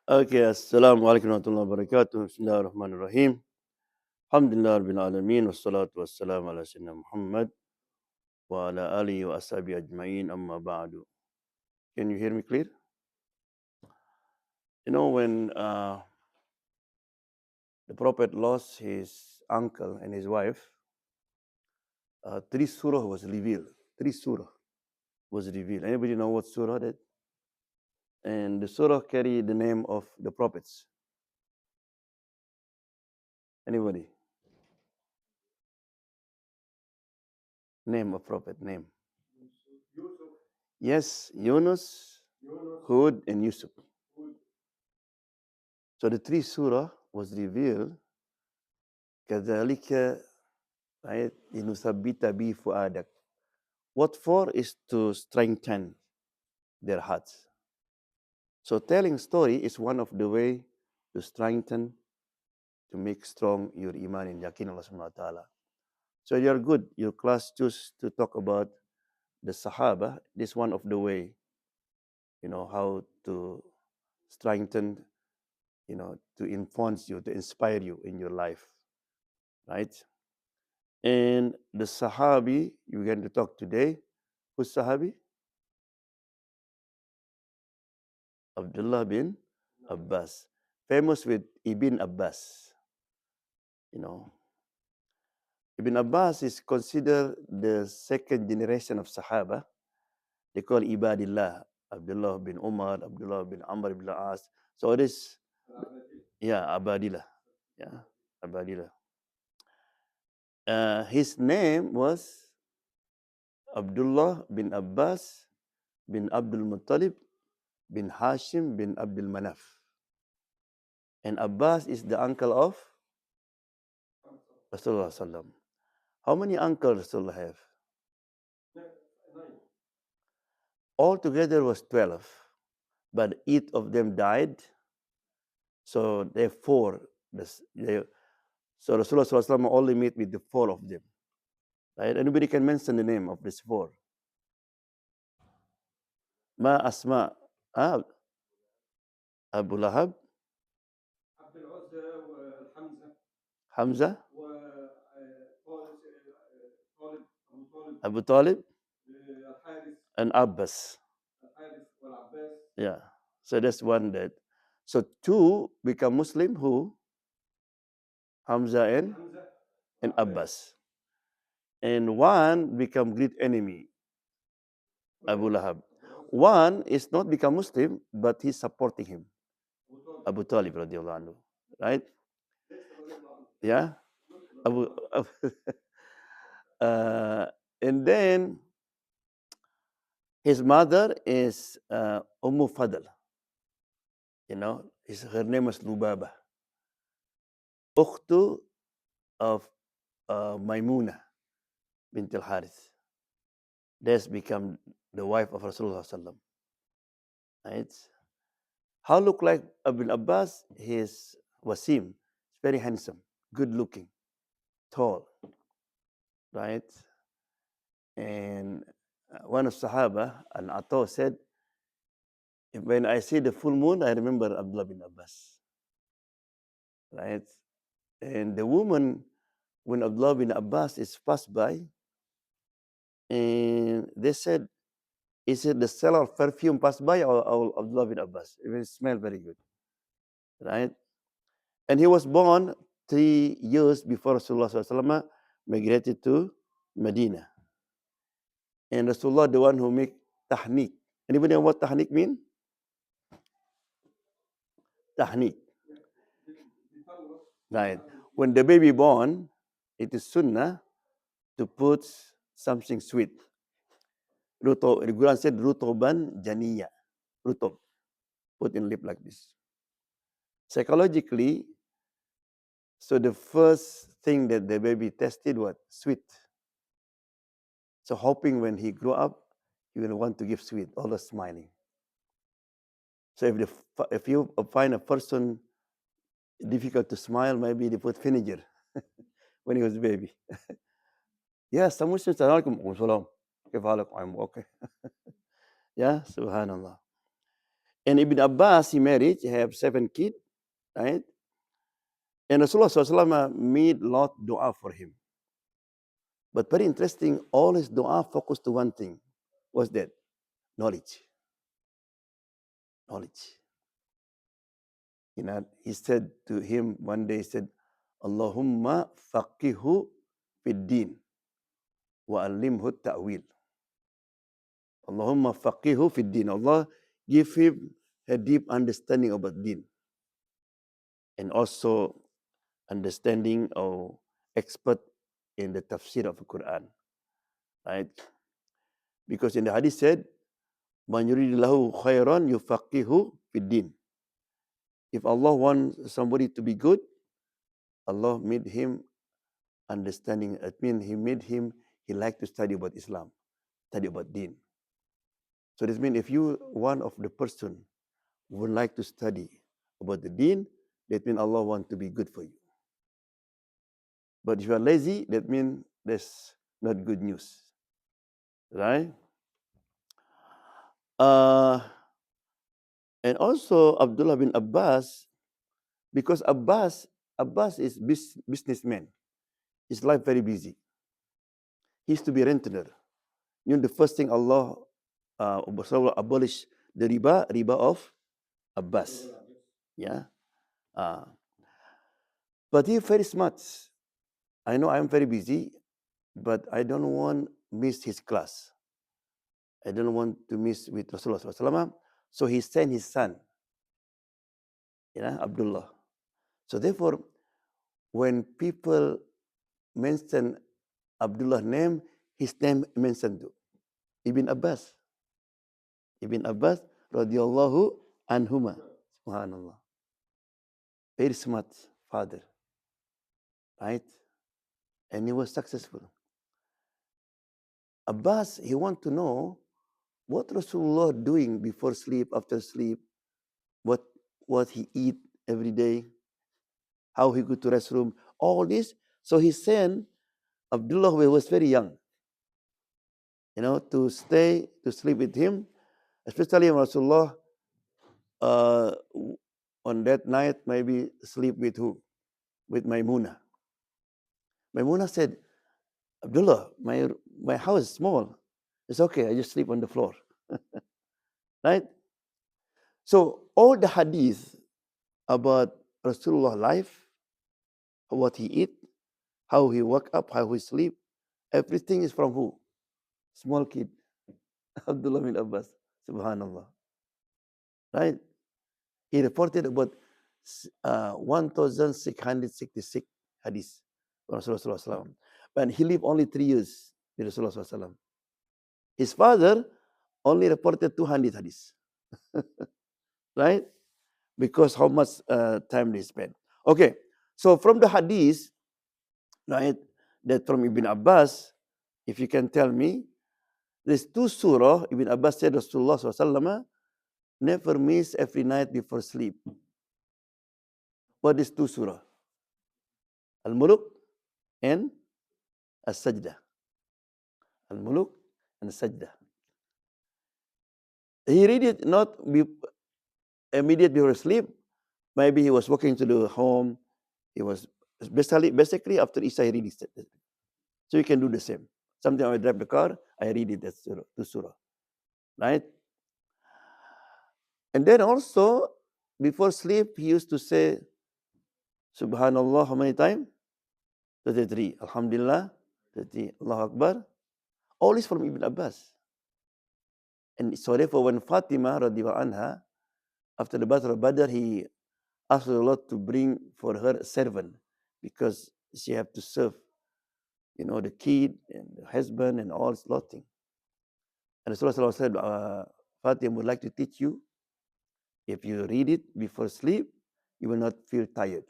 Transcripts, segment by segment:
Okay, Assalamualaikum warahmatullahi wabarakatuh. Bismillahirrahmanirrahim. Alhamdulillah rabbil alamin wassalatu wassalamu ala sayyidina Muhammad wa ala alihi wa ashabihi ajma'in amma ba'du. Can you hear me clear? You know when the Prophet lost his uncle and his wife, three surah was revealed. Three surah was revealed. Anybody know what surah that? And the surah carry the name of the prophets. Anybody? Name of prophet, name. Yes, Yunus, Hud, and Yusuf. So the three surah was revealed. كذلك right? لنثبت به فؤادك. What for is to strengthen their hearts. So telling story is one of the way to strengthen, to make strong your iman in yakin Allah subhanahu wa ta'ala. So you're good. Your class choose to talk about the Sahaba. This one of the way, how to strengthen, to influence you, to inspire you in your life, right? And the Sahabi you're going to talk today, who's Sahabi? Abdullah bin Abbas, famous with Ibn Abbas. Ibn Abbas is considered the second generation of Sahaba. They call Ibadillah, Abdullah bin Umar, Abdullah bin Amr ibn As. So it is, Abadillah. Yeah, Abadillah. His name was Abdullah bin Abbas bin Abdul Muttalib bin Hashim bin Abdul Manaf. And Abbas is the uncle of Rasulullah sallam. How many uncles Rasulullah have? Altogether was 12, but 8 of them died. So there are 4. So Rasulullah sallam only meet with the 4 of them. Right? Anybody can mention the name of these 4. Ma Asma. Abu Lahab. Hamza. Abu Talib. And Abbas. Yeah. So that's one that. So 2 become Muslim, who? Hamza and Abbas. And 1 become great enemy, Abu Lahab. 1 is not become Muslim, but he's supporting him, Abu Talib radiallahu anhu. Right? Yeah? And then his mother is Fadl. Her name is Lubaba. Ukhtu of Maimuna bint al-Harith. That's become the wife of Rasulullah sallam. Right? How look like Ibn Abbas? He's Wasim, very handsome, good looking, tall, right? And one of Sahaba, Al-Atta, said, when I see the full moon, I remember Abdullah bin Abbas, right? And the woman, when Abdullah bin Abbas is passed by, and they said, is it the seller of perfume passed by or Abdullah bin Abbas? It smelled very good, right? And he was born 3 years before Rasulullah SAW migrated to Medina. And Rasulullah, the one who make tahniq. Anybody know what tahniq mean? Tahniq. Right. When the baby born, it is sunnah to put something sweet. The Quran said, rutoban janiya. Rutob. Put in lip like this. Psychologically, so the first thing that the baby tested was sweet. So hoping when he grew up, he will want to give sweet, always smiling. So if you find a person difficult to smile, maybe they put vinegar when he was a baby. Yes, some Muslims are like, I'm okay. Yeah, subhanallah. And Ibn Abbas, he married, he have 7 kids, right? And Rasulullah SAW made lot dua for him. But very interesting, all his dua focused to one thing. What's that? Knowledge. Knowledge. You know, he said to him one day, he said, Allahumma faqihu fid din wa alimhu ta'wil. Allahumma faqihu fid din. Allah give him a deep understanding about din. And also understanding or expert in the tafsir of the Quran. Right? Because in the hadith said, Man yuridillahu khairan yufaqihu fid din. If Allah wants somebody to be good, Allah made him understanding. It means he liked to study about Islam, study about deen. So this means if you one of the person would like to study about the deen, that means Allah want to be good for you. But if you are lazy, that means that's not good news. Right? And also Abdullah bin Abbas, because Abbas is businessman. His life very busy. He used to be a renter. You know, the first thing Allah abolished the riba of Abbas. Yeah. But he very smart. I know I'm very busy, but I don't want miss his class. I don't want to miss with Rasulullah SAW. So he sent his son, Abdullah. So therefore, when people mention Abdullah's name, his name mentioned too. Ibn Abbas. Ibn Abbas radhiyallahu anhuma. Subhanallah. Very smart father. Right? And he was successful. Abbas, he want to know what Rasulullah doing before sleep, after sleep, what he eat every day, how he go to restroom, all this. So he sent Abdullah, who was very young, to stay, to sleep with him, especially when Rasulullah on that night maybe sleep with who? With Maimuna. Maimuna said, Abdullah, my house is small. It's okay, I just sleep on the floor. Right? So all the hadith about Rasulullah life, what he eat, how he woke up, how he sleep, everything is from who? Small kid. Abdullah bin Abbas. Subhanallah. Right? He reported about 1,666 hadith from Rasulullah. But he lived only 3 years with Rasulullah. His father only reported 200 hadith. Right? Because how much time they spent. Okay, so from the hadith, right, that from Ibn Abbas, if you can tell me, there's 2 surah, Ibn Abbas said Rasulullah SAW never miss every night before sleep. What is 2 surah? Al-Muluk and As-Sajdah. Al-Muluk and As-Sajdah. He read it not immediate before sleep. Maybe he was walking to the home. He was basically after Isha he read it. So you can do the same. Sometimes I drive the car, I read it, that's 2 surah. Right? And then also, before sleep, he used to say, Subhanallah, how many times? 33. Alhamdulillah, 33. Allahu Akbar. All is from Ibn Abbas. And so therefore, when Fatima, radhiyallahu anha, after the Battle of Badr, he asked Allah to bring for her a servant because she have to serve, the kid and the husband and all this lot thing. And Rasulullah said, Fatima would like to teach you, if you read it before sleep, you will not feel tired.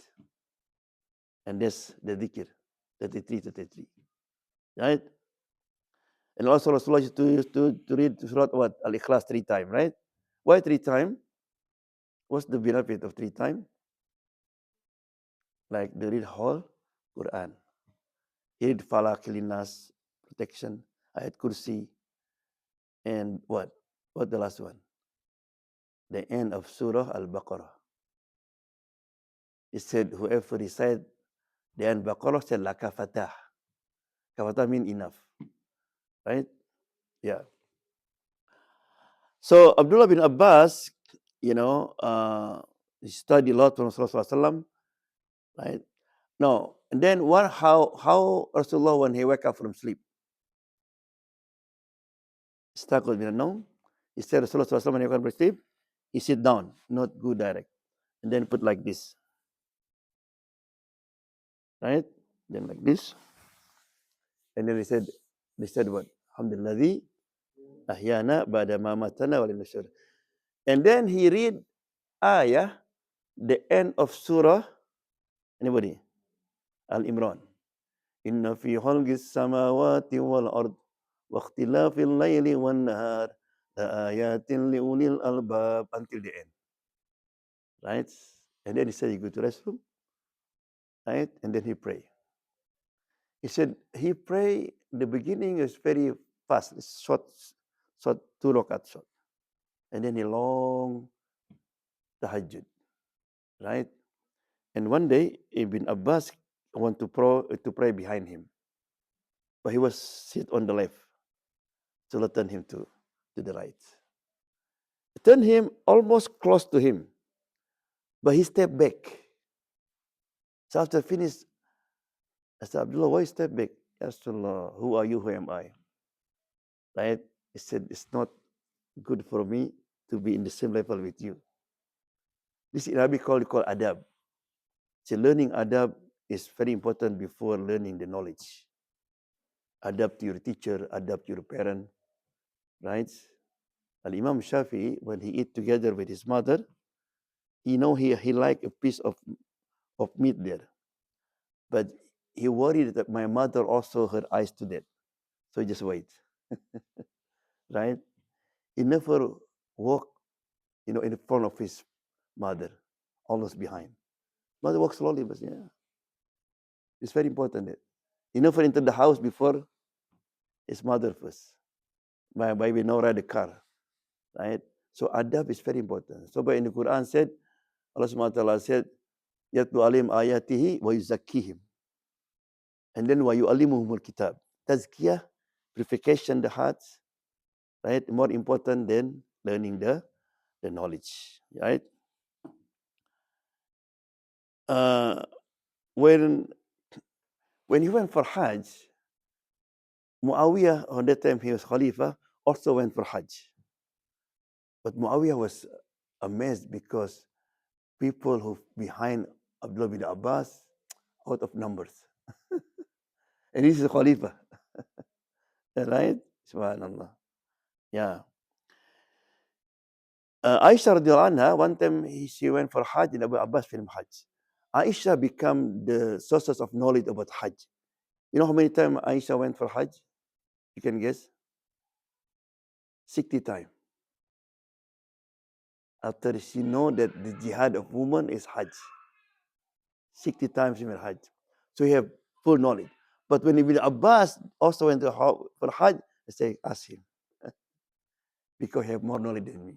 And that's the dhikr, 33. Right? And also Rasulullah used to read Surah what? Al-Ikhlas 3 times, right? Why 3 times? What's the benefit of 3 times? Like they read whole Quran. He read Falaq, Linas, protection, Ayat Kursi, and what? What the last one? the end of Surah Al-Baqarah. He said, whoever recite the end Baqarah said, laka fatah. Kafatah mean enough, right? Yeah. So Abdullah bin Abbas, he studied a lot from Rasulullah, right? No, and then how Rasulullah when he wake up from sleep, stuck with no. He said Rasulullah when he wake up from sleep, he sit down, not go direct, and then put like this, right? Then like this, and then they said what? Alhamdulillah, ahyana ba'da ma matana wa linusyur. And then he read ayah, the end of Surah. Anybody? Al-Imran. Inna fi khalqis samawati wal ard wa ikhtilafil layli wan nahar la ayatin li ulil albab, until the end. Right? And then he said he go to restroom, right? And then he pray. He said he pray, the beginning is very fast, it's short, 2 rakat short. And then he long tahajjud, right? And one day Ibn Abbas want to pray behind him, but he was sit on the left, so let turn him to the right. Turn him almost close to him, but he stepped back. So after finish, I said, Abdullah, why step back? Ya Rasulullah, who are you? Who am I? Right? He said, it's not good for me to be in the same level with you. This in Arabic called adab. So learning adab is very important before learning the knowledge. Adab to your teacher, adab to your parent, right? Al-Imam Shafi'i, when he eat together with his mother, he like a piece of meat there. But he worried that my mother also her eyes to that. So he just wait. Right? He never walk, in front of his mother, always behind. Mother walks slowly, but yeah. It's very important that he never entered the house before his mother first. My baby no ride the car. Right? So adab is very important. So in the Quran said, Allah subhanahu wa ta'ala said, Yatlu alim ayatihi wa yuzakkihim. And then wa yu'allimuhumul kitab. Tazkiyah, purification the hearts, right? More important than learning the knowledge, right? When he went for Hajj, Muawiyah, on that time he was Khalifa, also went for Hajj. But Muawiyah was amazed because people who behind Abdullah bin Abbas, out of numbers. And this is Khalifa. Right? Subhanallah. Yeah. Aisha radiallahu anha, one time she went for Hajj in Abu Abbas film Hajj. Aisha became the sources of knowledge about Hajj. You know how many times Aisha went for Hajj? You can guess? 60 times. After she know that the jihad of women is Hajj. 60 times she went Hajj. So he have full knowledge. But when Ibn Abbas also went for Hajj, I say, ask him. Because he have more knowledge than me.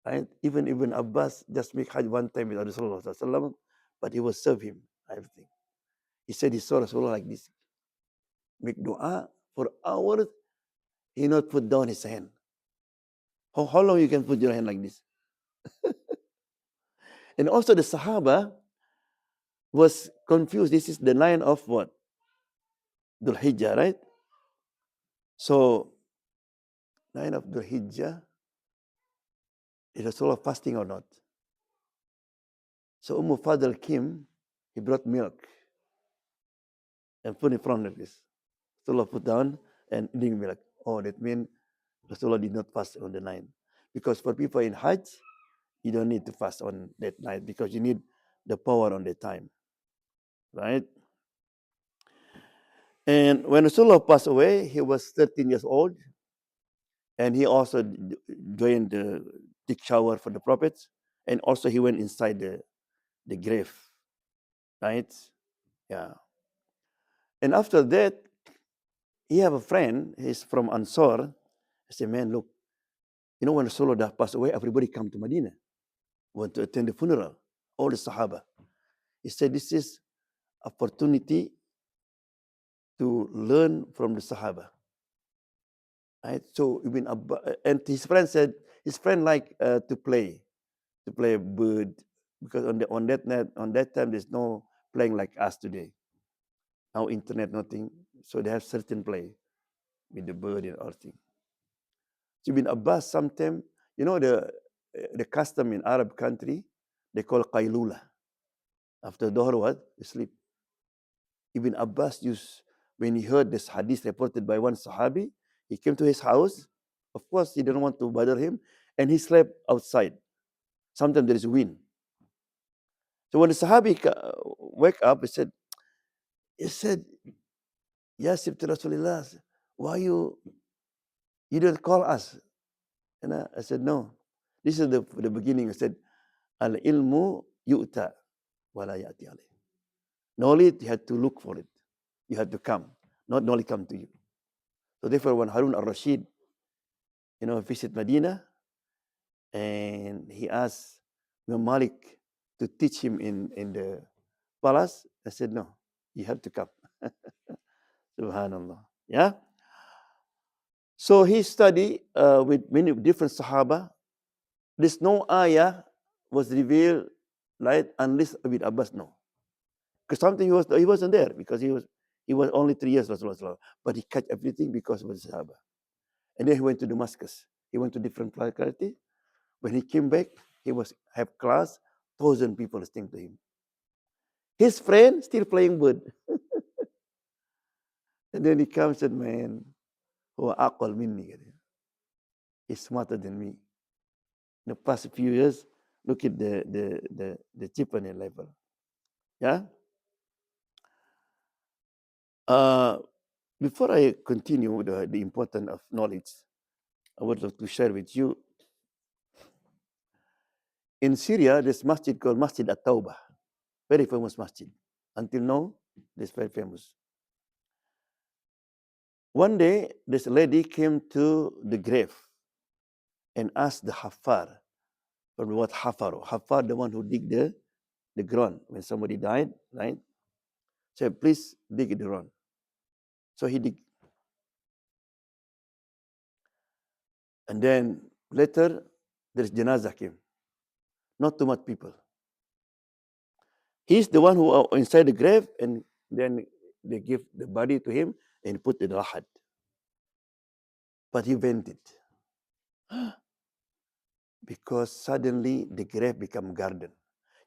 Right? Even Ibn Abbas just make Hajj one time with Rasulullah, but he will serve him everything. He said he saw Rasulullah like this. Make dua for hours, he not put down his hand. How long you can put your hand like this? And also the Sahaba was confused. This is the 9 of what? Dhul Hijjah, right? So 9 of Dhul Hijjah, is Rasulullah fasting or not? So Fadl came, he brought milk and put in front of this. Rasulullah put down and drink milk. Oh, that means Rasulullah did not fast on the 9. Because for people in Hajj, you don't need to fast on that night because you need the power on the time. Right? And when Rasulullah passed away, he was 13 years old. And he also joined the take shower for the prophets. And also he went inside the grave. Right? Yeah. And after that, he have a friend, he's from Ansar. I said, man, look, You know, when Rasulullah passed away, everybody come to Medina, want to attend the funeral, all the Sahaba. He said, this is opportunity to learn from the Sahaba. Right? So Ibn Abbas, and his friend said, his friend liked to play a bird, because on that time there's no playing like us today. Now internet, nothing. So they have certain play with the bird and all things. So Ibn Abbas sometimes, you know, the custom in Arab country, they call qaylula. After Dhuhr, what? You sleep. Ibn Abbas used, when he heard this hadith reported by one Sahabi, he came to his house. Of course, he didn't want to bother him, and he slept outside. Sometimes there is wind. So when the Sahabi wake up, he said, Ya Sibti Rasulullah, why you don't call us? And I said, no. This is the beginning. I said, Al ilmu yu'ta wala ya'ti alayh. Knowledge, you have to look for it. You have to come. Not knowledge come to you. So therefore, when Harun al-Rashid, visit Medina, and he asked Imam Malik to teach him in the palace, I said, no, you have to come. Subhanallah. Yeah. So he studied with many different Sahaba. There's no ayah was revealed, right, unless Ibn Abbas no. Because something he wasn't there, because he was only 3 years Rasulullah, but he catch everything because of the Sahaba. And then he went to Damascus. He went to different locality. When he came back, he have class, 1,000 people listening to him. His friend still playing bird. And then he comes and, man, huwa aqal minni. He's smarter than me. In the past few years, look at the cheapening level. Yeah. Before I continue the importance of knowledge, I would like to share with you. In Syria, there's masjid called Masjid At-Taubah, very famous masjid. Until now, it's very famous. One day, this lady came to the grave and asked the Hafar, or what Hafar? Hafar, the one who dig the ground when somebody died, right? Said, please dig the ground. So he dig. And then later, there's janazah came. Not too much people. He's the one who are inside the grave, and then they give the body to him and put in the lahad. But he vented. Because suddenly the grave become garden.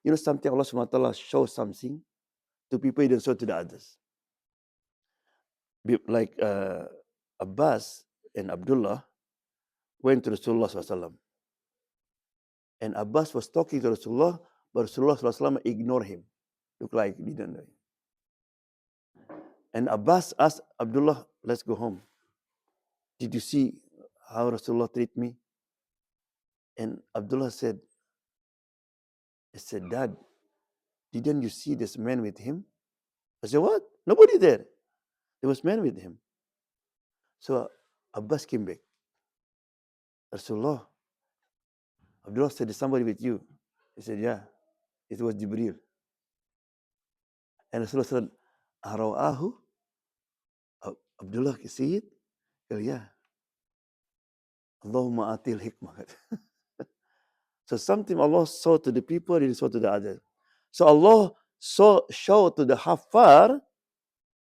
You know something, Allah subhanahu wa ta'ala shows something to people, he didn't show to the others. Like Abbas and Abdullah went to Rasulullah SAW. And Abbas was talking to Rasulullah, but Rasulullah SAW ignored him. Look like he didn't know. And Abbas asked Abdullah, let's go home. Did you see how Rasulullah treat me? And Abdullah said, Dad, didn't you see this man with him? I said, what? Nobody there. There was man with him. So Abbas came back. Rasulullah, Abdullah said, is somebody with you? He said, yeah. It was Jibreel. And Rasulullah said, Arawa'ahu? Abdullah, you see it? He said, yeah. Allahumma atil hikmah. So something Allah saw to the people, He saw to the others. So Allah showed to the Hafar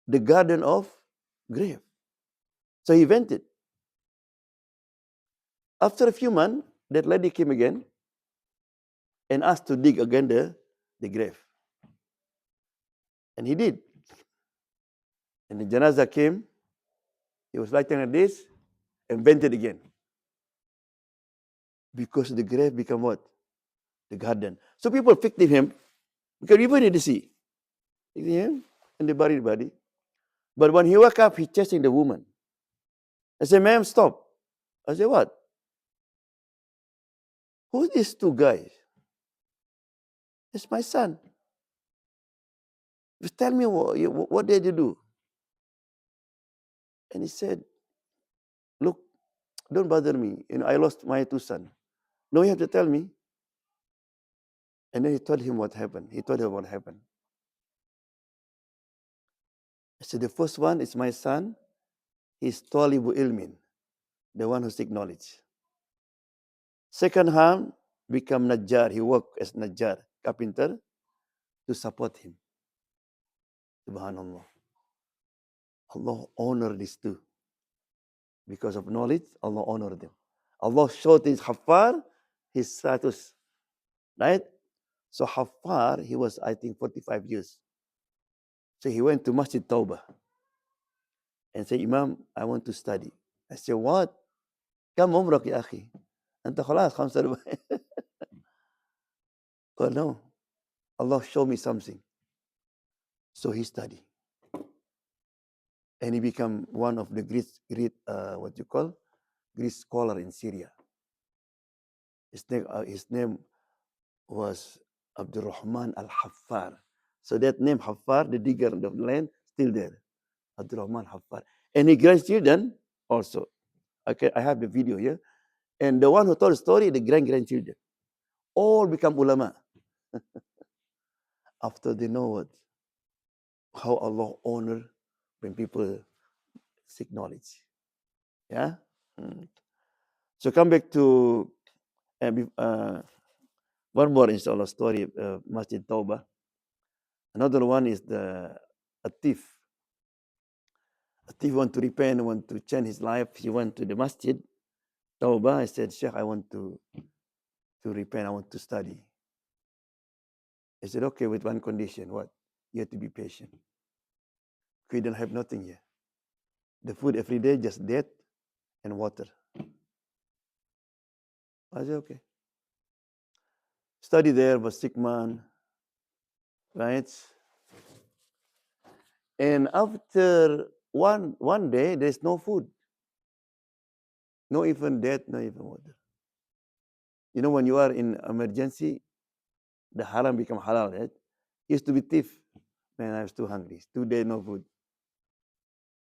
the garden of grave. So he went it. After a few months, that lady came again and asked to dig again the grave. And he did. And the janazah came, he was lighting like this, and bent it again. Because the grave became what? The garden. So people picked him, because people didn't see. Picked him, and they buried the body. But when he woke up, he chasing the woman. I said, ma'am, stop. I said, what? Who are these two guys? It's my son. Just tell me what did you do? And he said, look, Don't bother me. I lost my two sons. No, you have to tell me. And then he told him what happened. He told her what happened. I said, the first one is my son. He's Talibu Ilmin, the one who seek knowledge. Second harm, become Najjar. He worked as Najjar, carpenter, to support him. Subhanallah. Allah honored these two. Because of knowledge, Allah honored them. Allah showed his Haffar, his status. Right? So Haffar, he was, I think, 45 years. So he went to Masjid Tawbah and said, Imam, I want to study. I said, what? Come umrak ya akhi. Anta khalas, khamsa rubai. Oh no. Allah showed me something. So he studied. And he became one of the great great scholar in Syria. His name was Abdul Rahman al-Haffar. So that name Haffar, the digger of the land, still there. Abdul Rahman Haffar. And his grandchildren also. Okay, I have the video here. And the one who told the story, the grandchildren, all become ulama after they know how Allah honor when people seek knowledge. Yeah. So come back to one more inshallah story, Masjid Tawbah. Another one is a thief. A thief want to repent, want to change his life. He went to the Masjid Tawbah. I said, Sheikh, I want to repent. I want to study. He said, okay, with one condition. What? You have to be patient. We don't have nothing here. The food every day, just death and water. I said, okay. Study there, was sick man, right? And after one day, there's no food. No even death, no even water. You know, when you are in emergency, the haram become halal, right? Used to be thief. Man, I was too hungry. 2 days, no food.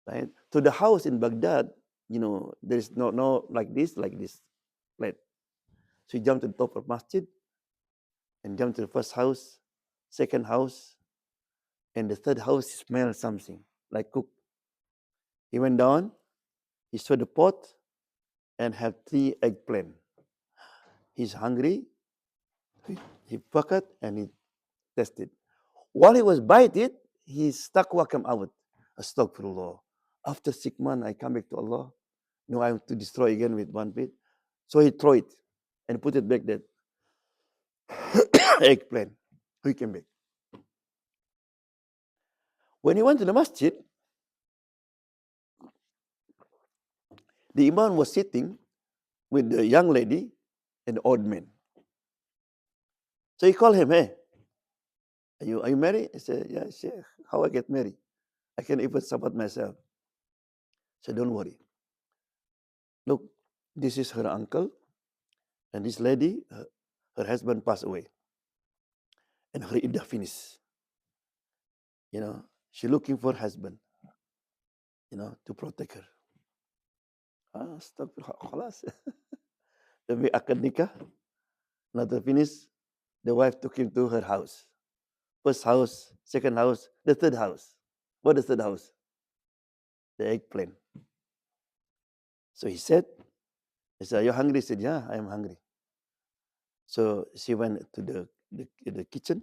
Right? So the house in Baghdad, there is no like this, plate. So he jumped to the top of masjid and jumped to the first house, second house, and the third house. He smelled something like cook. He went down, he saw the pot and had 3 eggplant. He's hungry. He bucket and he tested. While he was bite it, his taqwa came out. Astaghfirullah. After 6 months, I come back to Allah. No, I have to destroy again with one bit. So he throw it and put it back that eggplant. He came back. When he went to the masjid, the imam was sitting with the young lady and the old man. So he called him, hey, are you married? He said, yeah, Sheikh, how I get married? I can even support myself. So don't worry. Look, this is her uncle, and this lady, her husband passed away. And her iddah finished. She looking for husband, to protect her. Khalas. Tapi akad nikah, another finish, the wife took him to her house. First house, second house, the third house. What is the third house? The eggplant. So he said, are you hungry? He said, yeah, I am hungry. So she went to the kitchen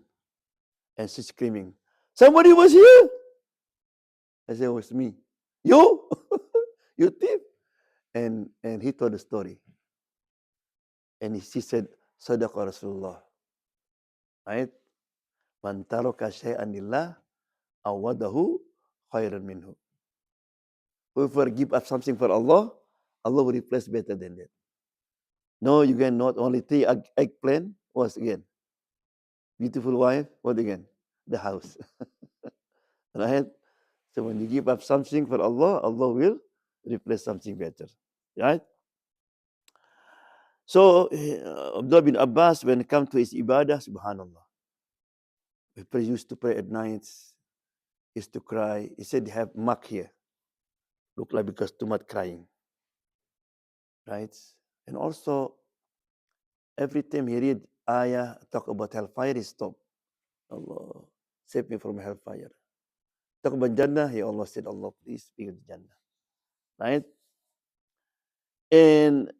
and she's screaming, somebody was here. I said, it was me. You? You thief? And he told the story. And she said, Sadaqa Rasulullah. Right? Man taraka syai'an lillah awadahu khairan minhu. Whoever give up something for Allah, Allah will replace better than that. No, you can not only 3 eggplant, what again? Beautiful wife, what again? The house. Right? So when you give up something for Allah, Allah will replace something better. Right? So Abdullah bin Abbas, when it comes to his ibadah, subhanallah, he used to pray at night, used to cry. He said he have mark here. Look like because too much crying. right? And also, every time he read ayah talk about hellfire, he stop. Allah, save me from hellfire. Talk about Jannah, he always said, Allah, please speak of Jannah, right? And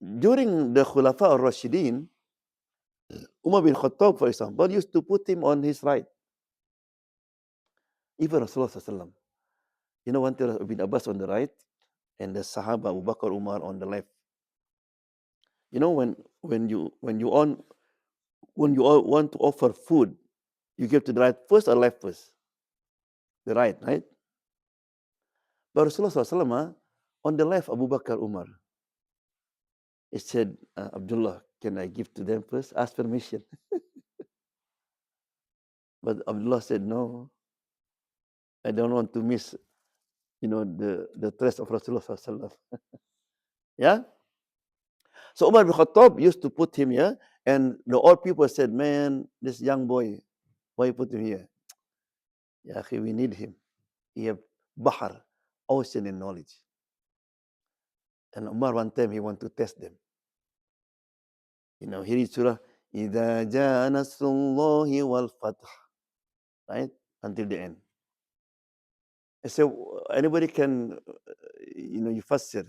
during the Khulafa al-Rashidin, Umar bin Khattab, for example, used to put him on his right. Even Rasulullah SAW. You know, one time Ibn Abbas on the right, and the Sahaba Abu Bakr Umar on the left. You know, when you all want to offer food, you give to the right first or left first? The right, right? But Rasulullah SAW, on the left, Abu Bakr Umar. He said, Abdullah, can I give to them first? Ask permission. But Abdullah said, no, I don't want to miss, the trust of Rasulullah SAW. Yeah? So Umar bin Khattab used to put him here, and the old people said, man, this young boy, why you put him here? Yeah, we need him. He have bahar, ocean in knowledge. And Umar one time he want to test them. He read Surah, إِذَا جَاءَ نَصْرُ اللَّهِ وَالْفَتْحِ, right? Until the end. I said, anybody can, you fassir,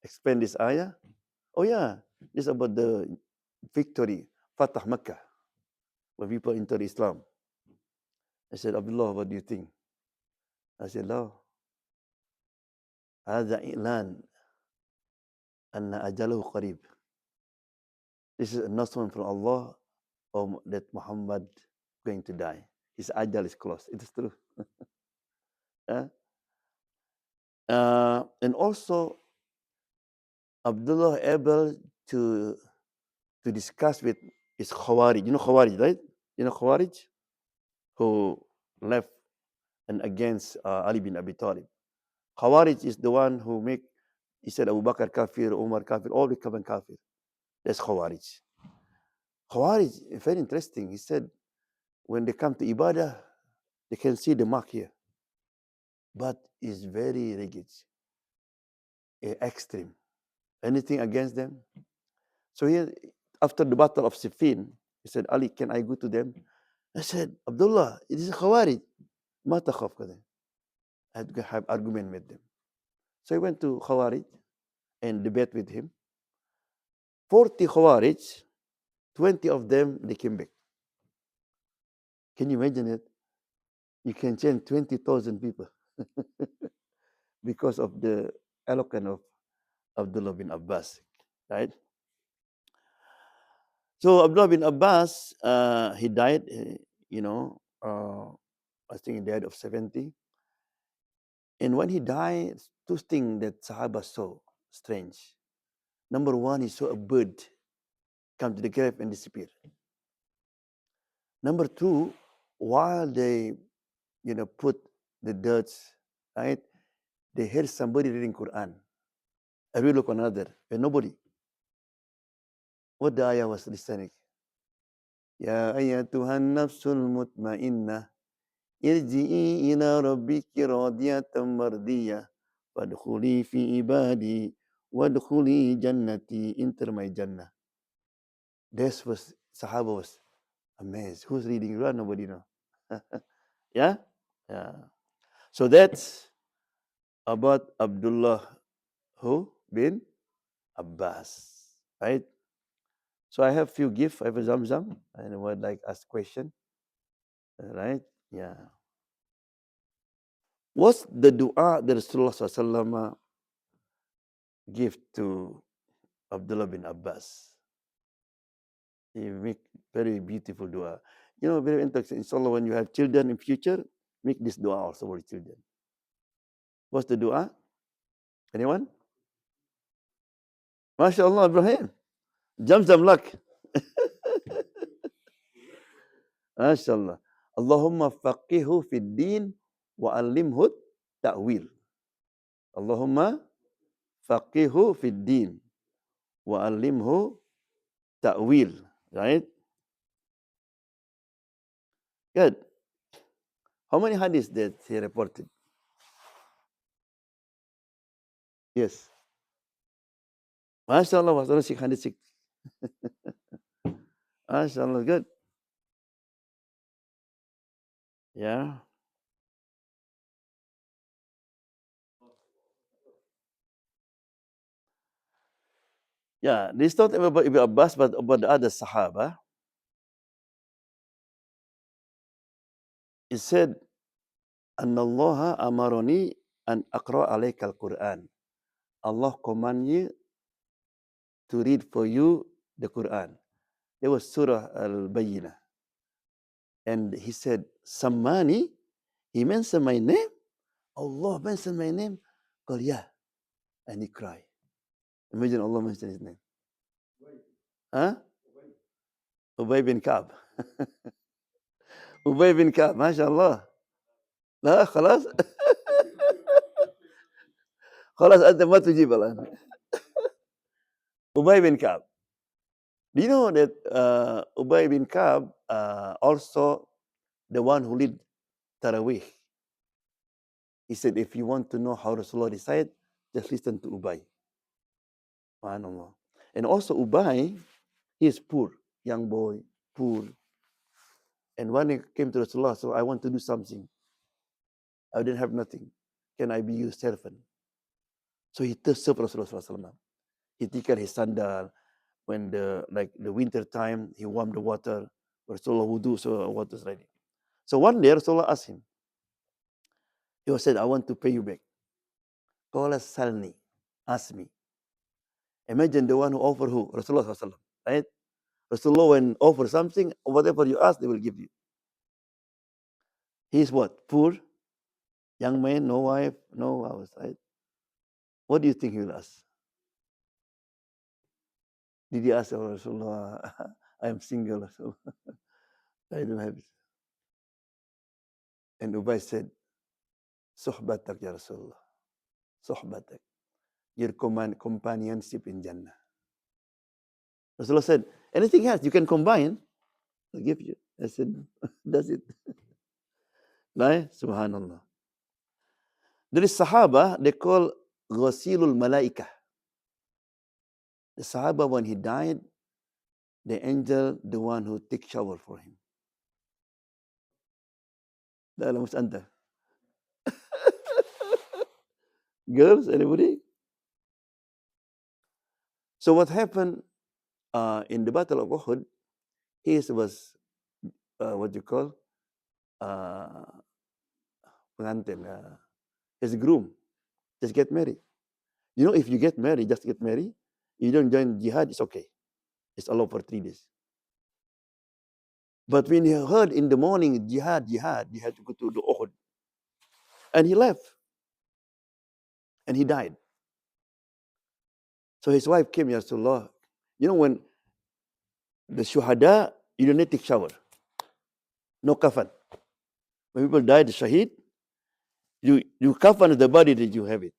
explain this ayah? Oh yeah, this is about the victory, Fatah Makkah, when people enter Islam. I said, Abdullah, what do you think? I said, no. هذا إعلان أن أجله قريب. This is an announcement from Allah that Muhammad going to die. His ajal is close. It is true. And also, Abdullah able to discuss with his Khawarij. You know Khawarij, right? You know Khawarij? Who left and against Ali bin Abi Talib. Khawarij is the one who he said Abu Bakr kafir, Umar kafir, all become kafir. That's Khawarij. Khawarij, very interesting. He said, when they come to Ibadah, they can see the mark here. But it's very rigid, extreme. Anything against them? So here, after the battle of Siffin, he said, Ali, can I go to them? I said, Abdullah, it is Khawarij. Ma takhaf ka. I had to have argument with them. So he went to Khawarij and debate with him. 40 Khawarij, 20 of them, they came back. Can you imagine it? You can change 20,000 people because of the eloquence of Abdullah bin Abbas, right? So Abdullah bin Abbas, he died, I think he died of 70. And when he died, two things that Sahaba saw strange. Number one, he saw a bird come to the grave and disappear. Number two, while they, put the dirt, right, they heard somebody reading Quran. I will look another, but nobody. What the ayah was listening? Ya ayyatuhan nafsul mutmainnah, irji'i ila rabbiki radiyatan mardiyah, wadkhuli fi ibadi, wadkhuli jannati, enter my jannah. This was, Sahaba was amazed. Who's reading Quran? Nobody know. Yeah? Yeah. So that's about Abdullah bin Abbas, right? So I have few gifts. I have a Zamzam, and I would like ask question, right? Yeah. What's the dua that Rasulullah SAW give to Abdullah bin Abbas? He make very beautiful dua. Very interesting. Inshallah, when you have children in future, make this dua also for children. What's the dua? Anyone? MashaAllah, Ibrahim. Zamzam luck. MashaAllah. Allahumma faqihu fid din wa alimhu ta'wil. Allahumma faqihu fid din wa alimhu ta'wil. Right? Good. How many hadiths that he reported? Yes. MashaAllah, MashaAllah, 606. MashaAllah, good. Yeah. Yeah, this not about Ibn Abbas, but about the other Sahaba. He said, Anna Allah amaroni an aqra alayka al-Quran. Allah command you to read for you the Quran. There was Surah Al-Bayyinah. And he said, Sammani, he mentioned my name. Allah mentioned my name. Called yeah. And he cried. Imagine Allah mentioned his name. Huh? Ubay bin Ka'b. Ubay bin Ka'b, MashaAllah. لا خلاص خلاص أنت ما تجيب الآن. Ubay bin Ka'b. Do you know that Ubay bin Ka'b also the one who lead Taraweeh? He said, if you want to know how Rasulullah decided, just listen to Ubay. Subhanallah. And also Ubay, he is poor, young boy, poor. And when he came to Rasulullah, so I want to do something. I didn't have nothing. Can I be your servant? So he served Rasulullah. He took his sandal. When the winter time, he warmed the water. Rasulullah wudu, so water is ready. So one day Rasulullah asked him. He said, I want to pay you back. Qala salni, ask me. Imagine the one who offered who? Rasulullah, right? Rasulullah when offer something, whatever you ask, they will give you. He is what? Poor, young man, no wife, no house, right? What do you think he will ask? Did he ask Rasulullah, I am single, Rasulullah. I don't have it. And Ubay said, Suhbatak ya Rasulullah. Suhbatak. Your companionship in Jannah. Rasulullah said, anything else you can combine, I'll give you. I said, that's it. Right? Subhanallah. There is Sahaba, they call Ghasilul Malaikah. The Sahaba, when he died, the angel, the one who takes shower for him. Girls, anybody? So what happened in the Battle of Uhud, he was, what you call, pengantin, his groom, just get married. You know, if you get married, just get married, you don't join jihad, it's okay. It's allowed for 3 days. But when he heard in the morning, jihad, you had to go to the Uhud. And he left. And he died. So his wife came, Ya Rasulullah. You know, when the shuhada, you don't need to take shower. No kafan. When people die, the shaheed, you kafan the body that you have it.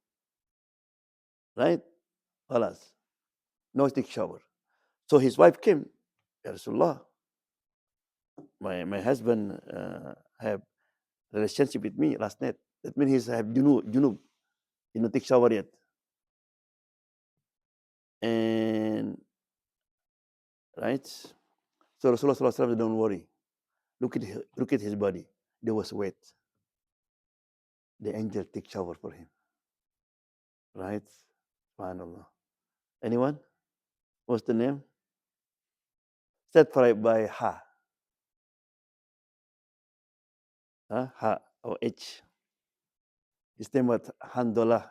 Right? Alas. No take shower. So his wife came, Ya Rasulullah. My husband have relationship with me last night. That means he have junub. He don't take shower yet. And right? So Rasulullah said, don't worry. Look at his body. There was wet. The angel take shower for him. Right? Subhanallah. Anyone? What's the name? Start by Ha. Ha or H. His name was Handolah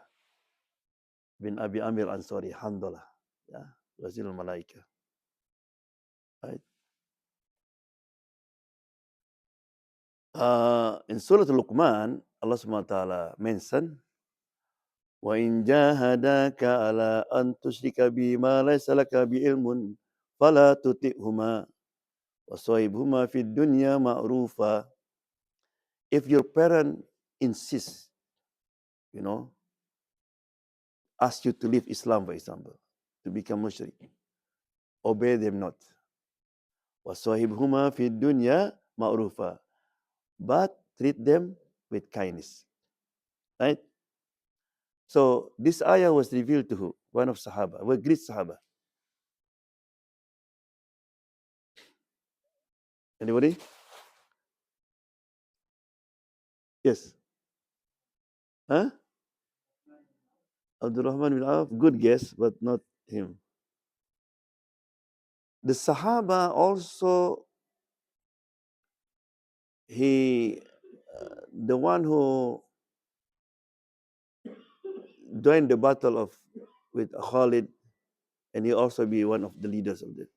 bin Abi Amir Ansari. Handolah. Yeah. Wazirul Malaika. Right? In Surah Al-Luqman, Allah subhanahu wa ta'ala mentioned, وَإِنْ جَاهَدَاكَ عَلَىٰ أَنْ تُشْرِكَ بِي مَا لَيْسَ لَكَ بِعِلْمٌ فَلَا تُطِعْهُمَا وَصَاحِبْهُمَا فِي الدُّنْيَا مَعْرُوفًا. If your parent insists, ask you to leave Islam, for example, to become mushrik, obey them not. وَصَاحِبْهُمَا فِي الدُّنْيا مَعْرُوفًا. But treat them with kindness. Right? So this ayah was revealed to who? one of Sahaba, were great Sahaba. Anybody? Yes. Huh? Abdurrahman bin Auf, good guess, but not him. The Sahaba also, the one who joined the battle of with Khalid, and he also be one of the leaders of it.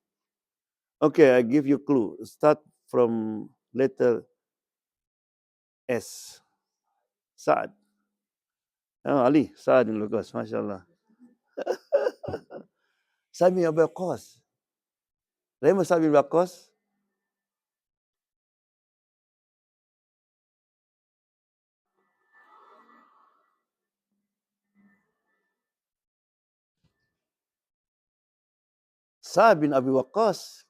Okay, I give you a clue. Start from letter S. Saad. Oh, Ali, Saad bin Lukas, mashallah. Saad bin Abi Waqqas. Remember Saad bin Waqqas? Saad bin Abi Waqqas,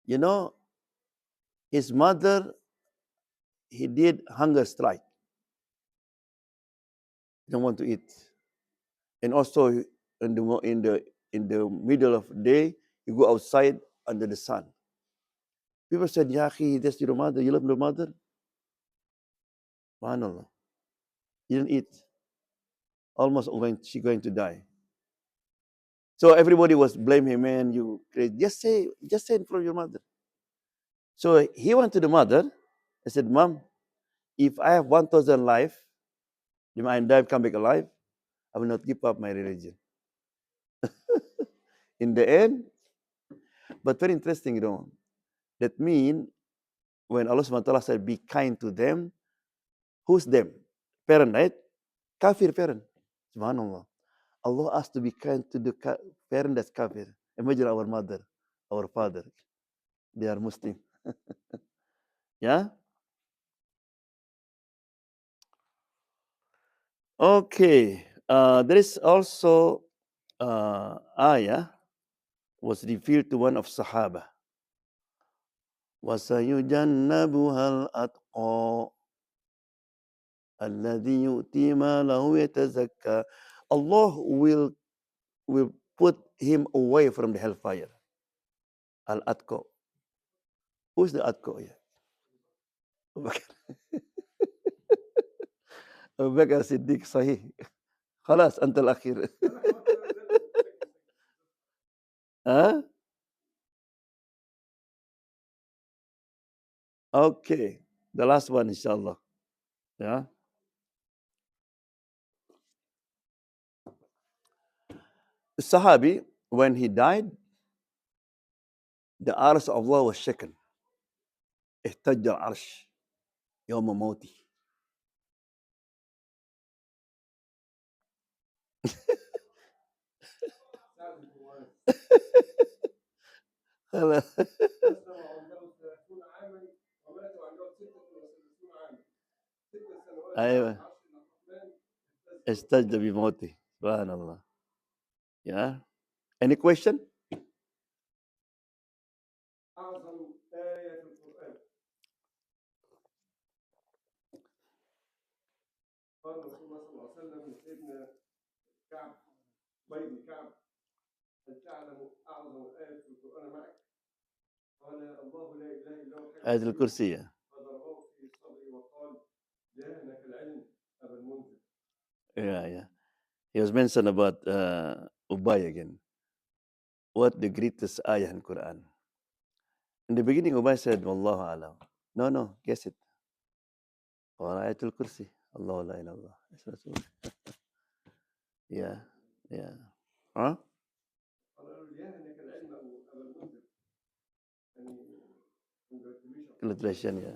you know, his mother, he did hunger strike. Don't want to eat. And also in the middle of the day, you go outside under the sun. People said, Ya akhi, that's your mother. You love your mother? Subhanallah. You didn't eat. Almost she going to die. So everybody was blaming him, man, you crazy. Just say it from your mother. So he went to the mother and said, Mom, if I have 1,000 life, if I die, come back alive, I will not give up my religion. In the end, but very interesting, that means when Allah subhanahu wa ta'ala said, be kind to them, who's them? Parent, right? Kafir parent. Subhanallah. Allah asked to be kind to the parent that's kafir. Imagine our mother, our father. They are Muslim. Yeah? Okay. There is also ayah was revealed to one of Sahaba. وَسَيُجَنَّبُهَا الْأَتْقَى الَّذِي يُؤْتِي مَالَهُ يَتَزَكَّى. Allah will put him away from the hellfire. Al-Atqa. Who's the Atqa here? Abu Bakr Siddiq Sahih. خلاص أنت الأخير. Huh? Okay. The last one, inshallah. Yeah. The Sahabi, when he died, the arsh of Allah was shaken. احتج العرش يوم موته. أيوة. احتج بموته. سبحان الله. Yeah. Any question? آية الكرسي. Yeah. He was mentioned about Ubay again. What the greatest ayah in Quran? In the beginning, Ubay said, Wallahu alam. No, guess it. Ayatul Kursi. Allah la ilallah. Yeah. Huh? Congratulations, yeah.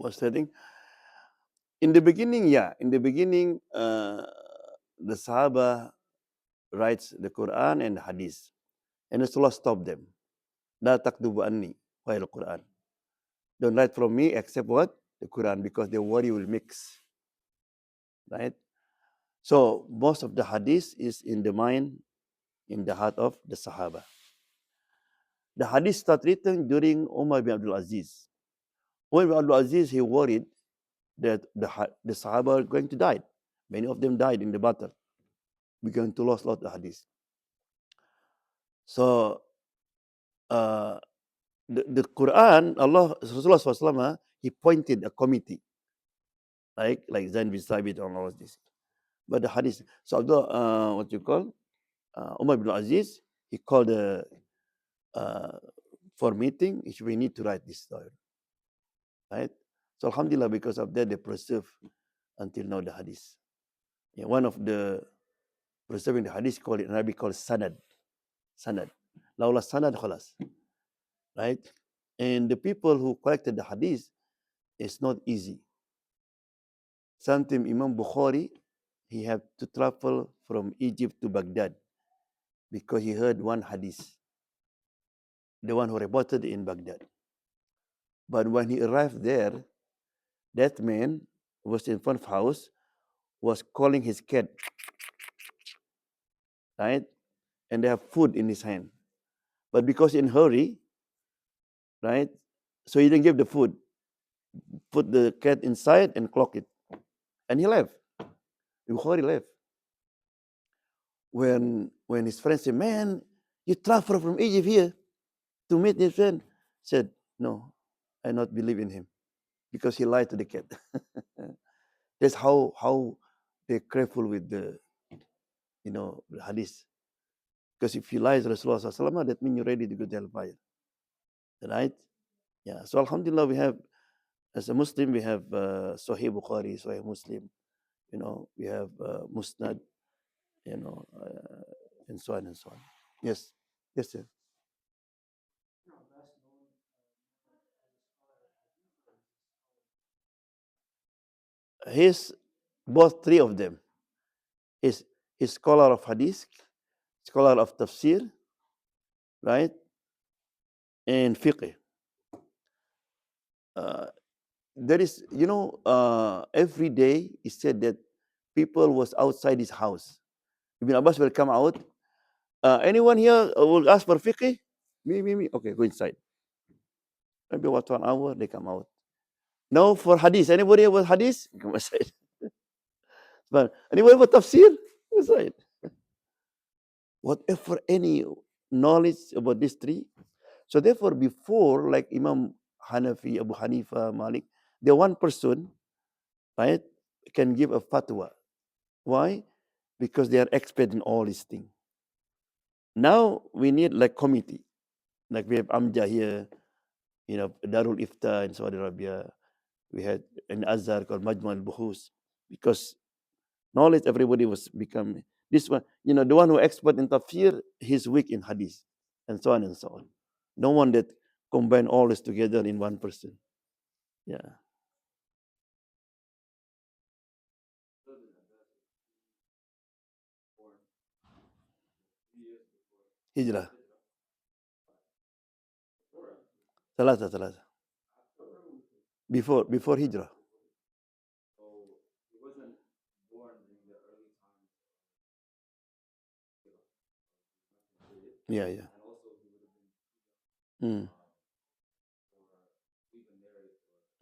Was studying. In the beginning, the Sahaba writes the Quran and Hadith, and Rasulullah stopped them. La taktubu anni while Quran. Don't write from me except what? The Quran, because the word will mix. Right? So most of the hadith is in the mind, in the heart of the Sahaba. The hadith start written during Umar bin Abdul Aziz. Umar bin Abdul Aziz, he worried that the Sahaba are going to die. Many of them died in the battle. We're going to lose a lot of hadith. So uh, the Quran, Allah, Rasulullah SAW, he appointed a committee, like Zain bin Thabit and all of this. But the hadith, so what you call, Umar bin Aziz, he called for meeting, we need to write this story. Right? So Alhamdulillah, because of that, they preserve until now the hadith. Yeah, one of the preserving the hadith called in Arabic called sanad. Sanad. Laula sanad khalas. Right? And the people who collected the hadith, it's not easy. Sometimes Imam Bukhari, he had to travel from Egypt to Baghdad because he heard one hadith, the one who reported in Baghdad. But when he arrived there, that man was in front of house, was calling his cat, right? And they have food in his hand. But because in hurry, right? So he didn't give the food, put the cat inside and clock it. And he left. Bukhari left. When his friend said, man, you travel from Egypt here to meet his friend, said, no, I not believe in him because he lied to the cat. That's how they're careful with the hadith. Because if you lie to Rasulullah SAW, that means you're ready to go to hellfire. Right? Yeah. So Alhamdulillah, we have, as a Muslim, we have Sahih Bukhari, Sahih Muslim, we have Musnad, and so on and so on. Yes. Yes, sir. He's both three of them. He's scholar of hadith, scholar of tafsir, right? And fiqh. There is, every day he said that people was outside his house. Ibn Abbas will come out. Anyone here will ask for fiqh? Me. Okay, go inside. Maybe about 1 hour, they come out. No, for hadith. Anybody with hadith? Come aside. But anybody with tafsir? Go aside. Whatever any knowledge about these three. So therefore, before, like Imam Hanafi, Abu Hanifa, Malik, the one person, right, can give a fatwa. Why? Because they are expert in all these things. Now we need like committee. Like we have Amjad here, Darul Ifta in Saudi Arabia. We had an Azhar called Majma al-Buhus. Because knowledge, everybody was becoming this one. The one who expert in tafsir, he's weak in hadith, and so on and so on. No one that combine all this together in one person. Yeah. Hijrah. Thalatha. Before Hijrah. Yeah. Mm.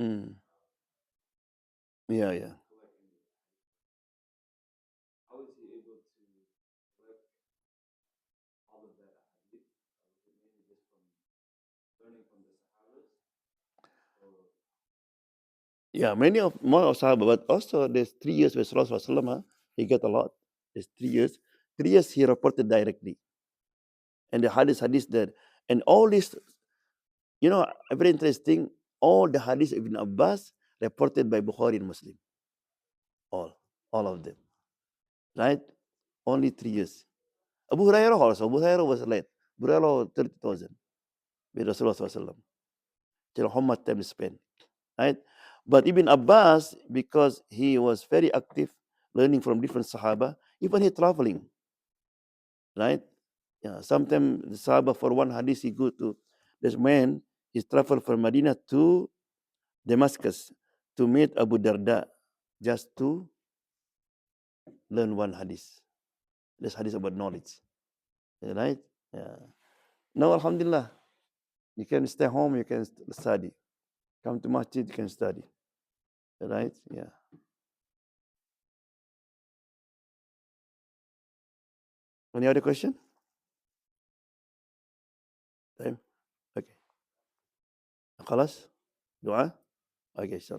Mm. Yeah. Yeah, more of Sahaba, but also there's 3 years with Rasulullah, he got a lot. There's 3 years. 3 years he reported directly. And the hadith that, and all this, very interesting, all the hadith of Ibn Abbas reported by Bukhari and Muslim. All of them. Right? Only 3 years. Abu Hurairah also. Abu Hurairah was late. Abu Hurairah 30,000 with Rasulullah till how much time he spent. Right? But Ibn Abbas, because he was very active, learning from different Sahaba, even he traveling. Right? Yeah. Sometimes the Sahaba for one hadith he go to This man, he traveled from Medina to Damascus to meet Abu Darda just to learn one hadith. This hadith about knowledge. Right? Yeah. Now, Alhamdulillah, you can stay home, you can study. Come to masjid, you can study. Right? Yeah. Any other question? Time? Okay. خلاص؟ دعاء؟ Okay, inshallah.